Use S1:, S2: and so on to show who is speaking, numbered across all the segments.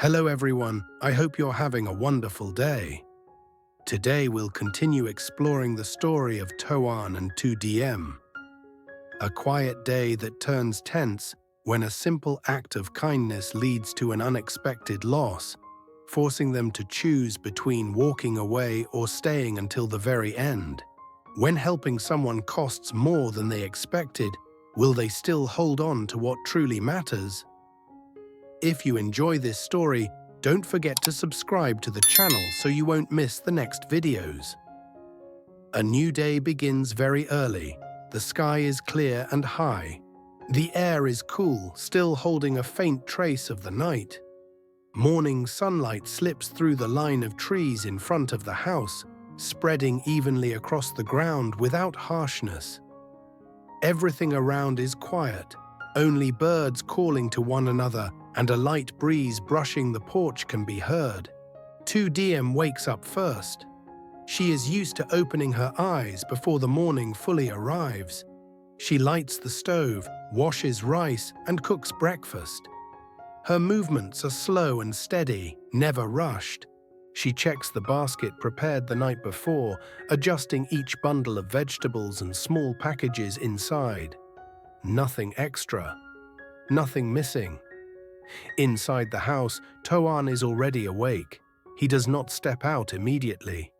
S1: Hello everyone, I hope you're having a wonderful day. Today we'll continue exploring the story of Toan and Thu Diem, a quiet day that turns tense when a simple act of kindness leads to an unexpected loss, forcing them to choose between walking away or staying until the very end. When helping someone costs more than they expected, will they still hold on to what truly matters? If you enjoy this story, don't forget to subscribe to the channel so you won't miss the next videos. A new day begins very early. The sky is clear and high. The air is cool, still holding a faint trace of the night. Morning sunlight slips through the line of trees in front of the house, spreading evenly across the ground without harshness. Everything around is quiet, only birds calling to one another and a light breeze brushing the porch can be heard. Thu Diem wakes up first. She is used to opening her eyes before the morning fully arrives. She lights the stove, washes rice, and cooks breakfast. Her movements are slow and steady, never rushed. She checks the basket prepared the night before, adjusting each bundle of vegetables and small packages inside. Nothing extra. Nothing missing. Inside the house, Toan is already awake. He does not step out immediately.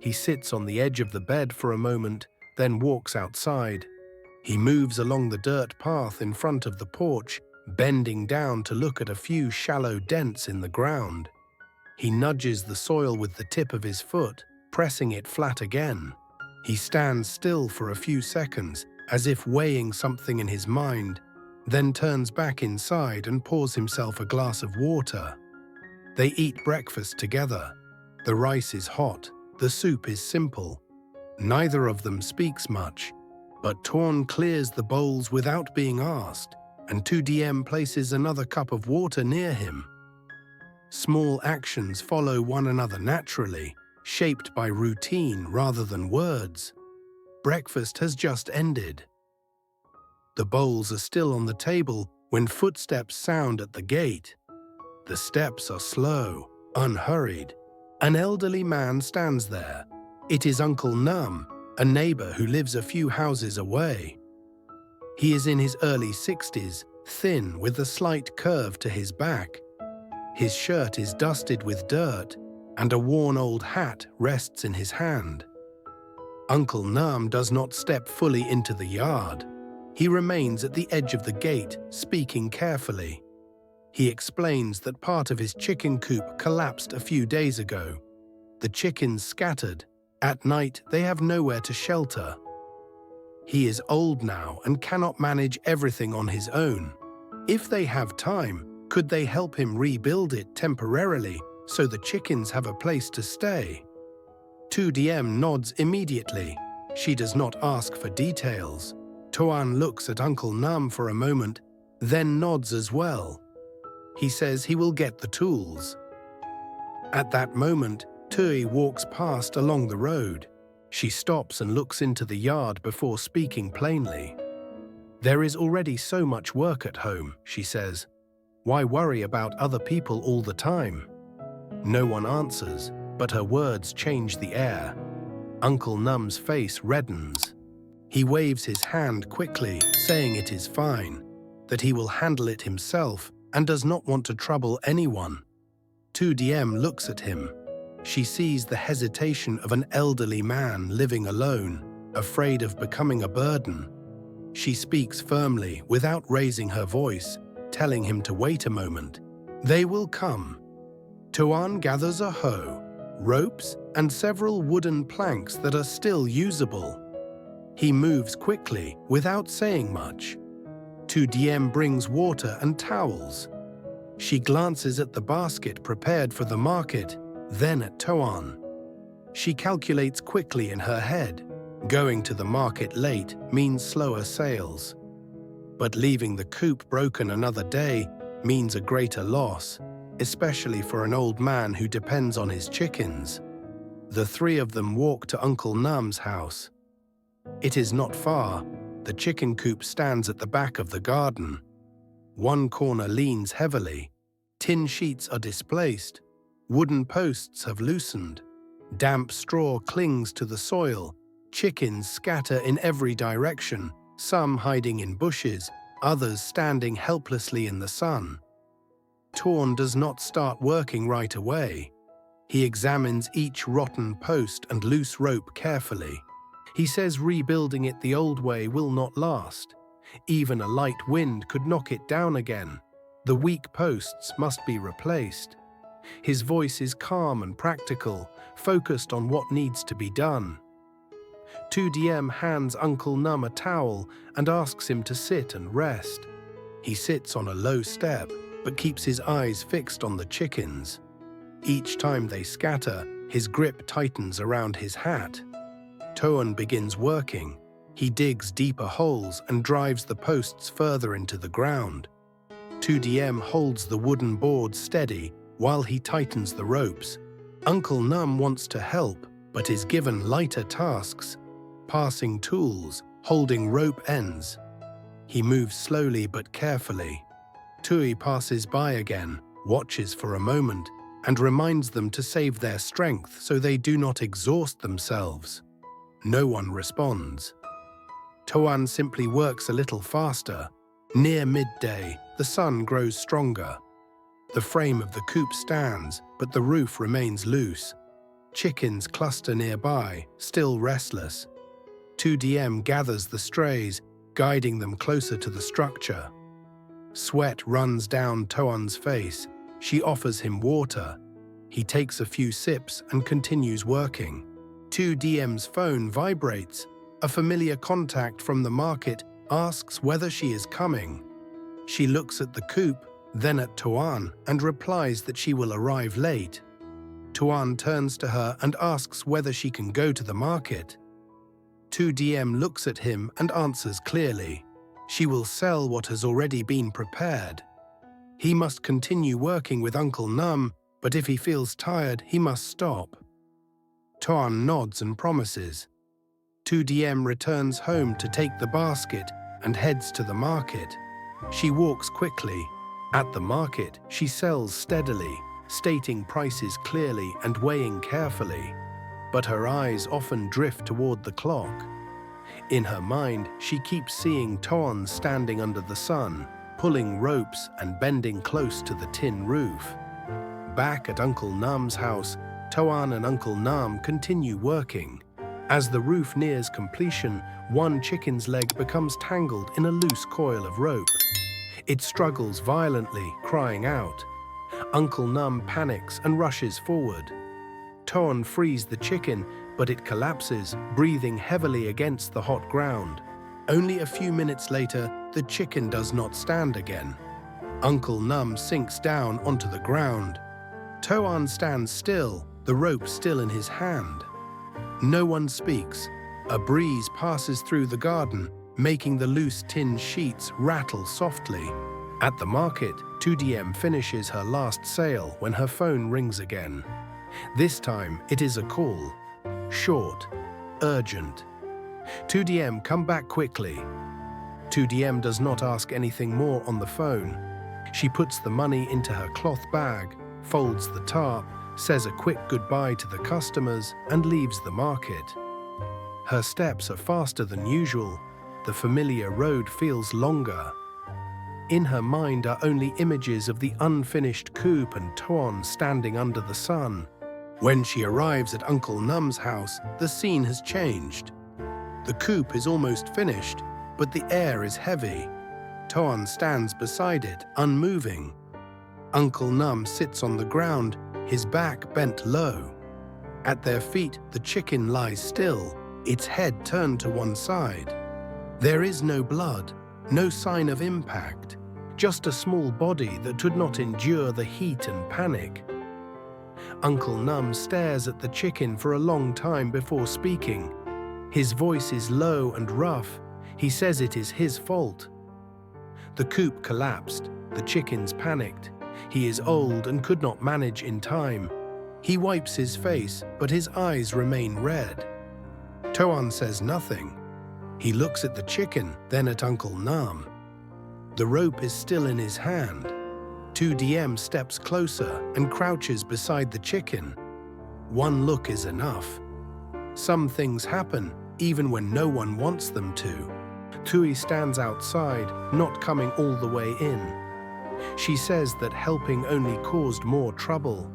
S1: He sits on the edge of the bed for a moment, then walks outside. He moves along the dirt path in front of the porch, bending down to look at a few shallow dents in the ground. He nudges the soil with the tip of his foot, pressing it flat again. He stands still for a few seconds, as if weighing something in his mind, then turns back inside and pours himself a glass of water. They eat breakfast together. The rice is hot, the soup is simple. Neither of them speaks much, but Toan clears the bowls without being asked, and Thu Diem places another cup of water near him. Small actions follow one another naturally, shaped by routine rather than words. Breakfast has just ended. The bowls are still on the table when footsteps sound at the gate. The steps are slow, unhurried. An elderly man stands there. It is Uncle Num, a neighbor who lives a few houses away. He is in his early 60s, thin with a slight curve to his back. His shirt is dusted with dirt, and a worn old hat rests in his hand. Uncle Num does not step fully into the yard. He remains at the edge of the gate, speaking carefully. He explains that part of his chicken coop collapsed a few days ago. The chickens scattered. At night, they have nowhere to shelter. He is old now and cannot manage everything on his own. If they have time, could they help him rebuild it temporarily so the chickens have a place to stay? Thu Diem nods immediately. She does not ask for details. Toan looks at Uncle Num for a moment, then nods as well. He says he will get the tools. At that moment, Thuy walks past along the road. She stops and looks into the yard before speaking plainly. "There is already so much work at home," she says. "Why worry about other people all the time?" No one answers, but her words change the air. Uncle Num's face reddens. He waves his hand quickly, saying it is fine, that he will handle it himself and does not want to trouble anyone. Thu Diem looks at him. She sees the hesitation of an elderly man living alone, afraid of becoming a burden. She speaks firmly, without raising her voice, telling him to wait a moment. They will come. Toan gathers a hoe, ropes, and several wooden planks that are still usable. He moves quickly, without saying much. Thu Diem brings water and towels. She glances at the basket prepared for the market, then at Toan. She calculates quickly in her head. Going to the market late means slower sales. But leaving the coop broken another day means a greater loss, especially for an old man who depends on his chickens. The three of them walk to Uncle Num's house. It is not far. The chicken coop stands at the back of the garden. One corner leans heavily. Tin sheets are displaced. Wooden posts have loosened. Damp straw clings to the soil. Chickens scatter in every direction, some hiding in bushes, others standing helplessly in the sun. Toan does not start working right away. He examines each rotten post and loose rope carefully. He says rebuilding it the old way will not last. Even a light wind could knock it down again. The weak posts must be replaced. His voice is calm and practical, focused on what needs to be done. Tu Diem hands Uncle Num a towel and asks him to sit and rest. He sits on a low step, but keeps his eyes fixed on the chickens. Each time they scatter, his grip tightens around his hat. Toan begins working. He digs deeper holes and drives the posts further into the ground. Tu Diem holds the wooden board steady while he tightens the ropes. Uncle Num wants to help, but is given lighter tasks, passing tools, holding rope ends. He moves slowly but carefully. Thuy passes by again, watches for a moment, and reminds them to save their strength so they do not exhaust themselves. No one responds. Toan simply works a little faster. Near midday, the sun grows stronger. The frame of the coop stands, but the roof remains loose. Chickens cluster nearby, still restless. Tu Diem gathers the strays, guiding them closer to the structure. Sweat runs down Toan's face. She offers him water. He takes a few sips and continues working. Tu Diem's phone vibrates. A familiar contact from the market asks whether she is coming. She looks at the coop, then at Toan, and replies that she will arrive late. Toan turns to her and asks whether she can go to the market. Tu Diem looks at him and answers clearly. She will sell what has already been prepared. He must continue working with Uncle Num, but if he feels tired, he must stop. Toan nods and promises. Tu Diem returns home to take the basket and heads to the market. She walks quickly. At the market, she sells steadily, stating prices clearly and weighing carefully. But her eyes often drift toward the clock. In her mind, she keeps seeing Toan standing under the sun, pulling ropes and bending close to the tin roof. Back at Uncle Num's house, Toan and Uncle Num continue working. As the roof nears completion, one chicken's leg becomes tangled in a loose coil of rope. It struggles violently, crying out. Uncle Num panics and rushes forward. Toan frees the chicken, but it collapses, breathing heavily against the hot ground. Only a few minutes later, the chicken does not stand again. Uncle Num sinks down onto the ground. Toan stands still, the rope still in his hand. No one speaks. A breeze passes through the garden, making the loose tin sheets rattle softly. At the market, Tu Diem finishes her last sale when her phone rings again. This time, it is a call. Short, urgent. Tu Diem, come back quickly. Tu Diem does not ask anything more on the phone. She puts the money into her cloth bag, folds the tarp, says a quick goodbye to the customers, and leaves the market. Her steps are faster than usual. The familiar road feels longer. In her mind are only images of the unfinished coop and Toan standing under the sun. When she arrives at Uncle Num's house, the scene has changed. The coop is almost finished, but the air is heavy. Toan stands beside it, unmoving. Uncle Num sits on the ground, his back bent low. At their feet, the chicken lies still, its head turned to one side. There is no blood, no sign of impact, just a small body that would not endure the heat and panic. Uncle Num stares at the chicken for a long time before speaking. His voice is low and rough. He says it is his fault. The coop collapsed. The chickens panicked. He is old and could not manage in time. He wipes his face, but his eyes remain red. Toan says nothing. He looks at the chicken, then at Uncle Num. The rope is still in his hand. Tu Diem steps closer and crouches beside the chicken. One look is enough. Some things happen even when no one wants them to. Thuy stands outside, not coming all the way in. She says that helping only caused more trouble.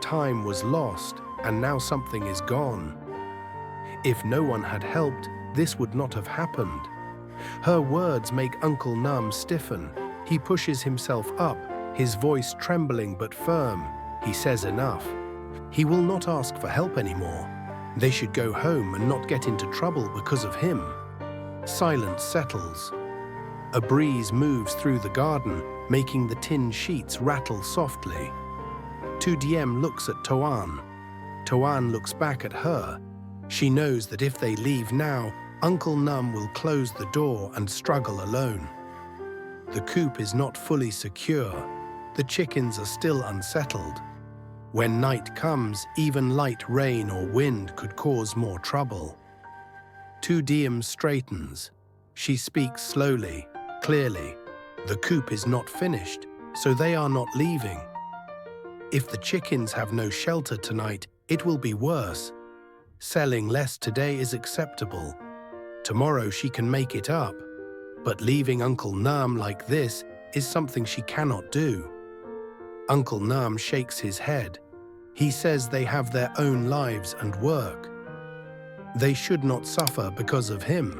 S1: Time was lost, and now something is gone. If no one had helped, this would not have happened. Her words make Uncle Nam stiffen. He pushes himself up, his voice trembling but firm. He says enough. He will not ask for help anymore. They should go home and not get into trouble because of him. Silence settles. A breeze moves through the garden, making the tin sheets rattle softly. Tu Diem looks at Toan. Toan looks back at her. She knows that if they leave now, Uncle Nam will close the door and struggle alone. The coop is not fully secure. The chickens are still unsettled. When night comes, even light rain or wind could cause more trouble. Tu Diem straightens. She speaks slowly, clearly. The coop is not finished, so they are not leaving. If the chickens have no shelter tonight, it will be worse. Selling less today is acceptable. Tomorrow she can make it up. But leaving Uncle Nam like this is something she cannot do. Uncle Nam shakes his head. He says they have their own lives and work. They should not suffer because of him.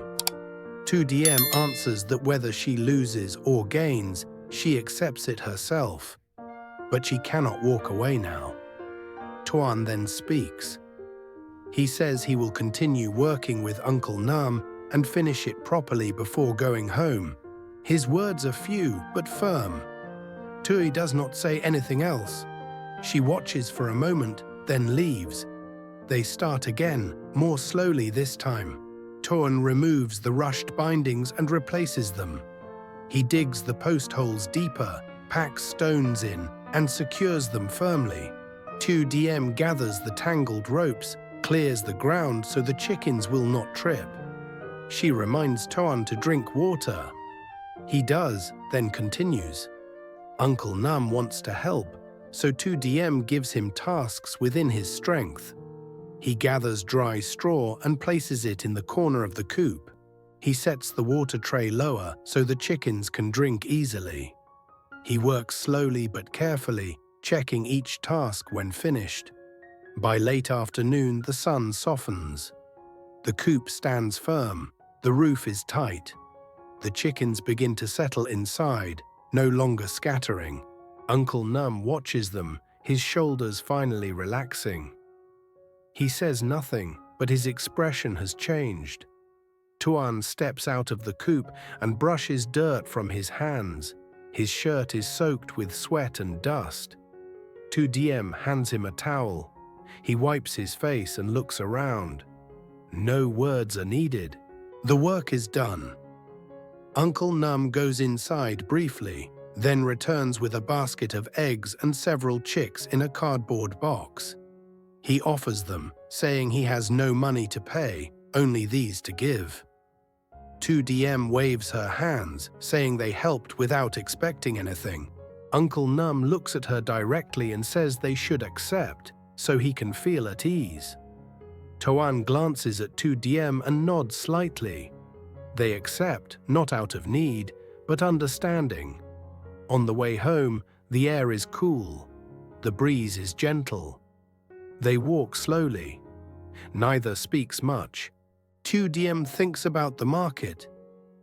S1: Tu Diem answers that whether she loses or gains, she accepts it herself. But she cannot walk away now. Toan then speaks. He says he will continue working with Uncle Nam and finish it properly before going home. His words are few but firm. Thuy does not say anything else. She watches for a moment, then leaves. They start again, more slowly this time. Toan removes the rushed bindings and replaces them. He digs the post holes deeper, packs stones in, and secures them firmly. Tu Diem gathers the tangled ropes, clears the ground so the chickens will not trip. She reminds Toan to drink water. He does, then continues. Uncle Nam wants to help, so Tu Diem gives him tasks within his strength. He gathers dry straw and places it in the corner of the coop. He sets the water tray lower so the chickens can drink easily. He works slowly but carefully, checking each task when finished. By late afternoon, the sun softens. The coop stands firm. The roof is tight. The chickens begin to settle inside, no longer scattering. Uncle Nam watches them, his shoulders finally relaxing. He says nothing, but his expression has changed. Toan steps out of the coop and brushes dirt from his hands. His shirt is soaked with sweat and dust. Tu Diem hands him a towel. He wipes his face and looks around. No words are needed. The work is done. Uncle Nam goes inside briefly, then returns with a basket of eggs and several chicks in a cardboard box. He offers them, saying he has no money to pay, only these to give. Tu Diem waves her hands, saying they helped without expecting anything. Uncle Nam looks at her directly and says they should accept, so he can feel at ease. Toan glances at Tu Diem and nods slightly. They accept, not out of need, but understanding. On the way home, the air is cool. The breeze is gentle. They walk slowly. Neither speaks much. Tu Diem thinks about the market.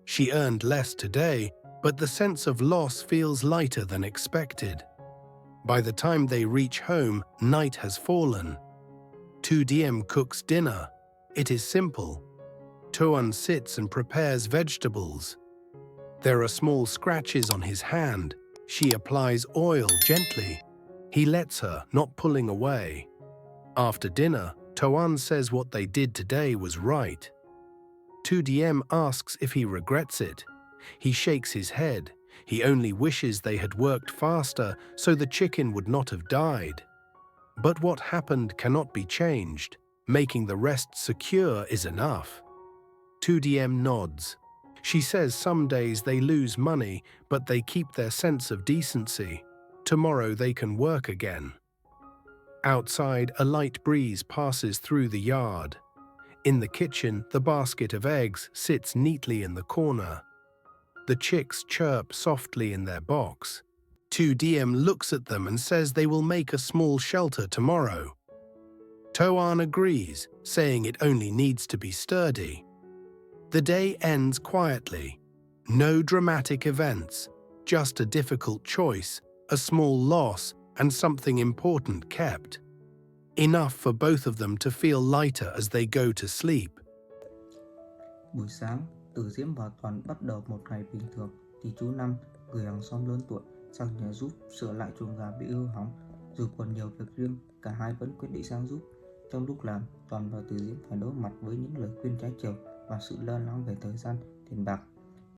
S1: She earned less today, but the sense of loss feels lighter than expected. By the time they reach home, night has fallen. Tu Diem cooks dinner. It is simple. Toan sits and prepares vegetables. There are small scratches on his hand. She applies oil gently. He lets her, not pulling away. After dinner, Toan says what they did today was right. Tu Diem asks if he regrets it. He shakes his head. He only wishes they had worked faster so the chicken would not have died. But what happened cannot be changed. Making the rest secure is enough. Tu Diem nods. She says some days they lose money, but they keep their sense of decency. Tomorrow they can work again. Outside, a light breeze passes through the yard. In the kitchen, the basket of eggs sits neatly in the corner. The chicks chirp softly in their box. Tu Diem looks at them and says they will make a small shelter tomorrow. Toan agrees, saying it only needs to be sturdy. The day ends quietly. No dramatic events, just a difficult choice, a small loss, and something important kept. Enough for both of them to feel lighter as they go to sleep.
S2: Buổi sáng, từ Diễm và Toàn bắt đầu một ngày bình thường thì chú Năm, người hàng xóm lớn tuổi, sang nhà giúp sửa lại chuồng gà bị hư hỏng. Dù còn nhiều việc riêng, cả hai vẫn quyết định sang giúp. Trong lúc làm, Toàn và Từ Diễm phải đối mặt với những lời khuyên trái chiều và sự lo lắng về thời gian, tiền bạc